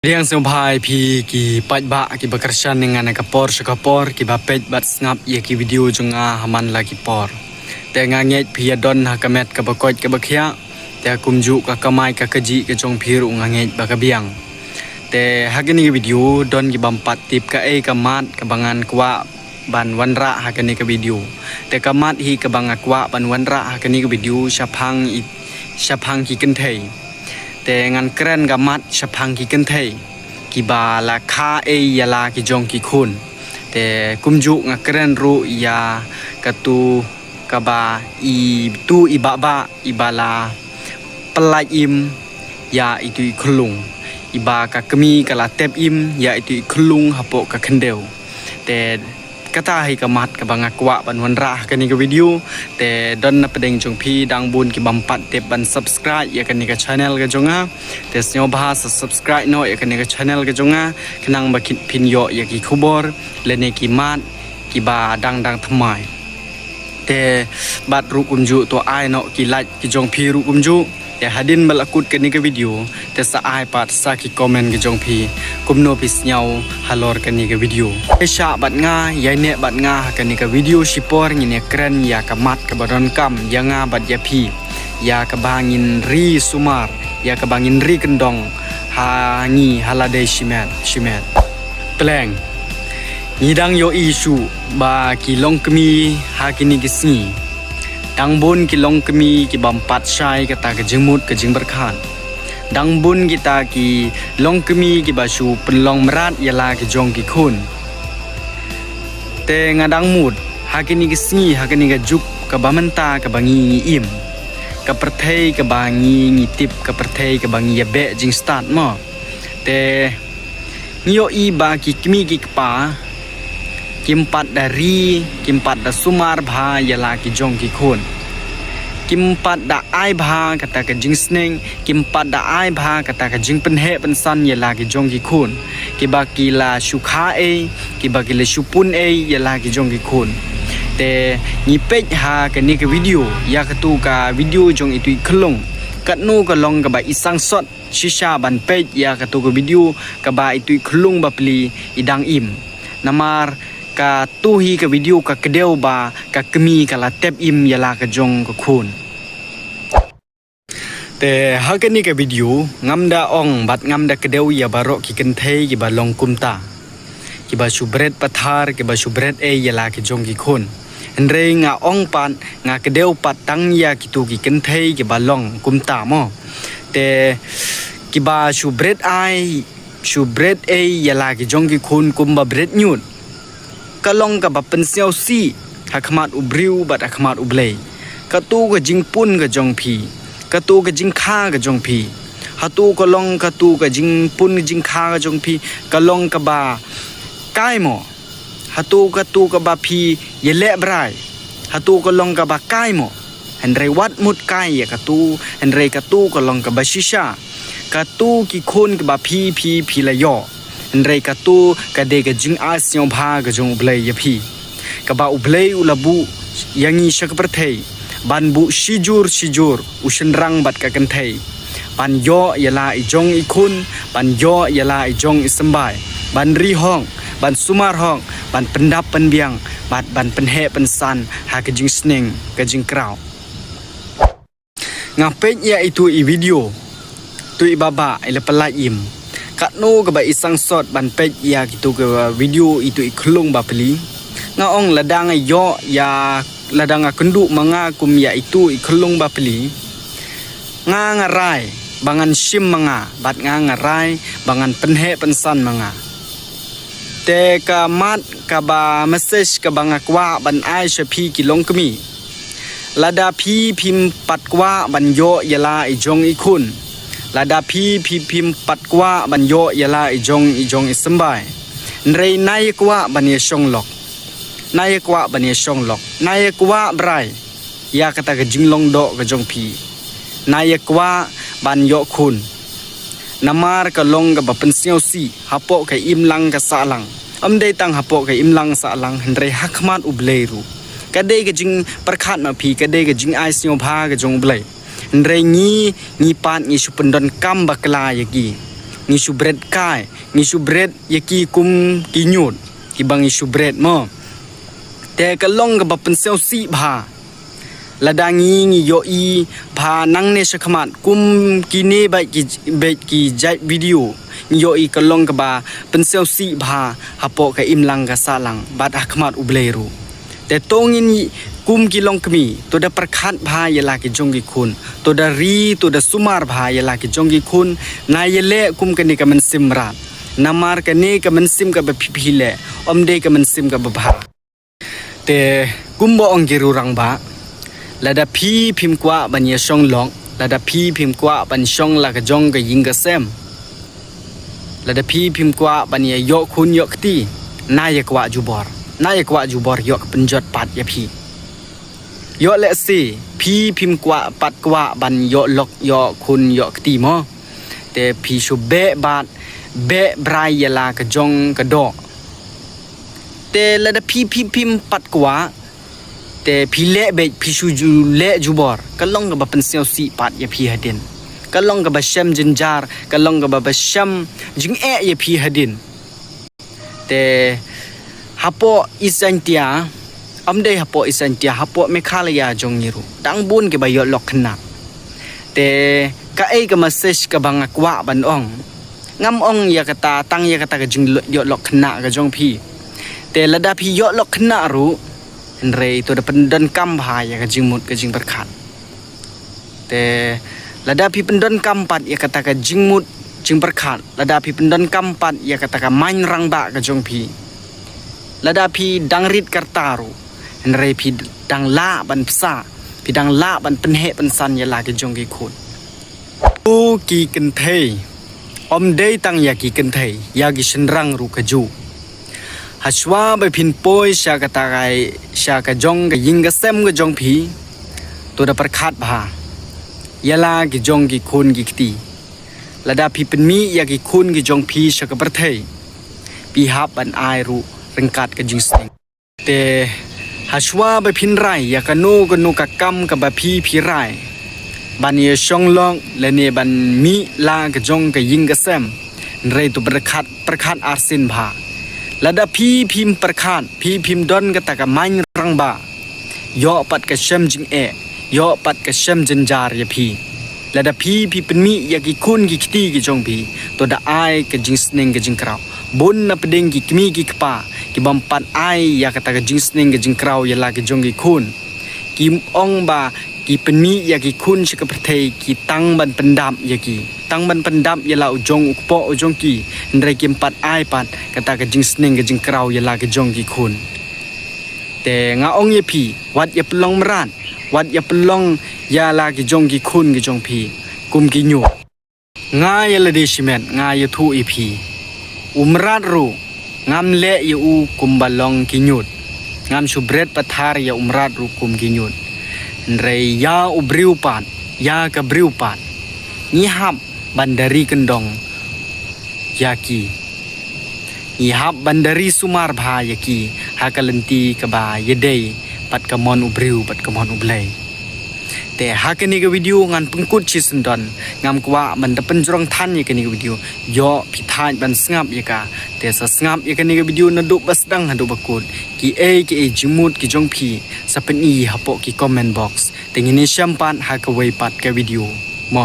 Riang sampai pi ki pajba ki bekerja dengan kapor sekapor ki bapet bat ngap ye ki video junga haman lagi por. Te nganget pi adon hakamet ka bakot ka bakhya te kumju ka kamai ka kaji ka jong phiru nganget bakabiang. Te hakini ki video don ki bampat tip ka ka mat ka bangan kwa ban wanra hakini ka video. Te kamat hi ka banga kwa ban wanra hakini ka video syapang ki kenthei. Te ngan keren gamat syapang ki kenthei ki ba la kha yala ki jong ki khun te kumju nga keren ru ya katu kaba i tu ibaba ibala pelaim ya itu iklung iba ka kemi kala tep im ya itu iklung hapo ka kendeu te kata hi kamat ka banga kwa ban wanra kani ka video te don na pedeng jong pi dang bun ki bampat te ban subscribe ya kani ka channel ka jonga te snyo bahasa subscribe no ya kani ka channel ka jonga kenang bakit pin yo ya ki khubor lene ki mat ki ba dang thamai te bat ru kumju to ai no ki like ki jong pi ru kumju te hadin balakut kani ka video te sa ai pat sa ki comment ki jong pi kumno pis nyau halor kani ka video esha bat nga yai ne bat nga kani ka video shipor ngine kren ya kamat ka baron kam ya nga bat ya pi ya ka bangin ri sumar ya ka bangin ri kendong ha ngi halade shimet pleng ngidang yo isu ba ki long kemi ha kini kisni dang bun ki long kemi ki bampat syai kata ke jemut ke jing berkhan dang bun kita ki long kemi ki basu penlong merat yala ki jong ki khun te ngadang mut hakini ki sngi hakini ka juk ka bamenta ka bangi im ka perthei ka bangi ngitip ka perthei ka bangi yabe jing start mo te ngio i ba ki kemi ki pa kimpat dari kimpat da sumar bha yala ki jong ki khun kimpat da ai bha kata ka jing sneng kimpat da ai bha kata ka jing penhe pensan yala ki jong ki khun ki ba ki la shukha ki ba ki la shupun yala ki jong ki khun te ni pej ha ka ni ka video ya ka tu ka video jong itu khlong kat nu ka long ka ba isang sot shisha ban pej ya ka tu ka video ka ba itu khlung ba pli idang im namar ka tuhi ka video ka kedeu ba ka kemi kala tep im yala ka jong ka khun te hakani ka video ngamda ong bat ngamda kedeu ya barok ki kenthei ki balong kumta ki ba subret pathar ki ba subret yala ki jong ki khun enre nga ong pan nga kedeu patang ya ki tu ki kenthei ki balong kumta mo te ki ba subret yala ki jong ki khun kumba bret nyut kalong ka ba pensiau si hakmat ubriu bat hakmat ublei katu ka jingpun ka jongpi katu ka jingkha ka jongpi hatu kalong katu ka jingpun jingkha ka jongpi kalong ka ba kaimo hatu ka ba phi yele brai hatu kalong ka ba kaimo henre wat mut kai ya katu henre katu kalong ka ba shisha katu ki khon ka ba phi la yo Andrei katu kade ka jing asyong bha ka jong ublei ya phi ka ba ublei ulabu yangi shak perthei ban bu shijur ushenrang bat ka kenthei ban yo yala I jong I khun ban yo yala I jong I sembai ban ri hong ban sumar hong ban pendap penbiang ban penhe pensan ha ka jing sneng ka jing kraw ngapet ya itu I video tu I baba ila pelaim kat no ka ba isang sot ban pej ya gitu ke video itu iklung ba peli nga ong ladang yo ya ladang kendu manga kum ya itu iklung ba peli nga ngarai bangan sim manga bat nga ngarai bangan penhe pensan manga te ka mat ka ba message ka banga kwa ban ai shapi kilong kemi lada phi phim pat kwa ban yo yala I jong I khun lada phi phim pat kwa ban yo yala I jong I sembai nrei nai kwa ban ye song lok nai kwa ban ye song lok nai kwa brai ya kata ka jinglong do ka jong phi nai kwa ban yo khun namar ka long ka ba pensiau si hapo ka imlang ka salang amdei tang hapo ka imlang salang nrei hakmat ubleiru kadai ka jing perkhat ma phi kadai ka jing ai sio bha ka jong blei nrei ngi pan ngi supendon kam bakla yagi ngi subret kai ngi subret yaki kum ki nyut ki bang ngi subret mo te kalong ka ba pensel si bha ladangi ngi yo i bha nang ne sakhamat kum ki ne ba ki jai video ngi yo i kalong ka ba pensel si bha hapo ka imlang ka salang bat akhmat ubleru te tongin kum ki long kmi to da prakhat bha yala ki jongi khun to da ri to da sumar bha yala ki jongi khun na yele kum ka ni ka man simrat namar ka ne ka man sim ka ba phile omde ka man sim ka ba bha te kum bo ong giru rang ba lada phi phim kwa ban ye song long lada phi phim kwa ban song la ka jong ka ying ka sem lada phi phim kwa ban ye yo khun yo kti na ye kwa jubor yo ka penjot pat ye phi yo le si phi phim kwa pat kwa ban yo lok yo khun yo kti mo te phi shu be bat be brai ye la ka jong ka do te lada phi phim pat kwa te phile be phisuju le jubor kalong ga ba pensel si pat ya phi hadin kalong ga ba sham jinjar kalong ga ba sham jing e ya phi hadin te hapo isantia amde hapo isantia hapo me khalaya jong yiru dang bun ke ba yo lok khna te ka e ga message ka bang kwa ban ong ngam ong ya kata tang ya kata ga jing yo lok khna ga jong phi te lada phi yo lok khna ru rei to da pendon kam bha ya ka jingmut ka jing berkhat te lada pi pendon kam pat ya kata ka jingmut jing berkhat lada pi pendon kam pat ya kata ka main rang ba ka jong pi lada pi dangrit kartaru rei pi dang la ban psa pi dang la ban penhe pensan ya la ka jong ki khut u ki ken thei om dei tang ya ki ken thei ya gi shenrang ru ka ju haswa ba phin poi sha ka tagai sha ka jong ka ying ka sem ka jong phi to da prakhat bha yala ki jong ki khun ki kti lada phi pen mi ya ki khun ki jong phi sha ka parthei pi hap an ai ru rengkat ka jing sting te haswa ba phin rai ya ka nu ka kam ka ba phi rai ban ye shong long le ne ban mi la ka jong ka ying ka sem rei to prakhat arsin bha lada phi phim prakhat phi phim don ka ta ka main rang ba yo pat ka shem jing e yo pat ka shem jinjar ya phi lada phi pen mi ya ki khun ki khti ki jong phi to da ai ka jing sning ka jing kraw bun na pedeng ki kmi ki kpa ki bam pat ai ya ka ta ka jing sning ka jing kraw ya la ki jong ki khun ki ong ba ki pen mi ya ki khun shi ka prthei ki tang ban pendam ya ki tang ban pendam ya la ujong ukpo ujong ki ndrai kim pat ai pat kata ka jing sning ka jing kraw ya la ka jong ki khun te nga ong ye phi wat ya plong mran wat ya plong ya la ki jong ki khun ki jong phi kum ki nyu nga ya la de shimen nga ya thu i phi umrat ru ngam le ya u kum balong ki nyut ngam subret pathar ya umrat ru kum ki nyut ndrai ya ubriu pat ya ka briu pat ni hap bandari kendong yaki ihap bandari sumar bha yaki hakalenti ka ba yedei pat ka mon ubriu pat ka mon ublei te hakani ka video ngan pengkut chi sendon ngam kwa man da penjrong than ye kani ka video yo phithai ban sngap ye ka te sa sngap ye kani ka video na du basdang hadu bakut ki e jimut ki jong phi sapen i hapo ki comment box tengini syampan hakawai pat ka video mo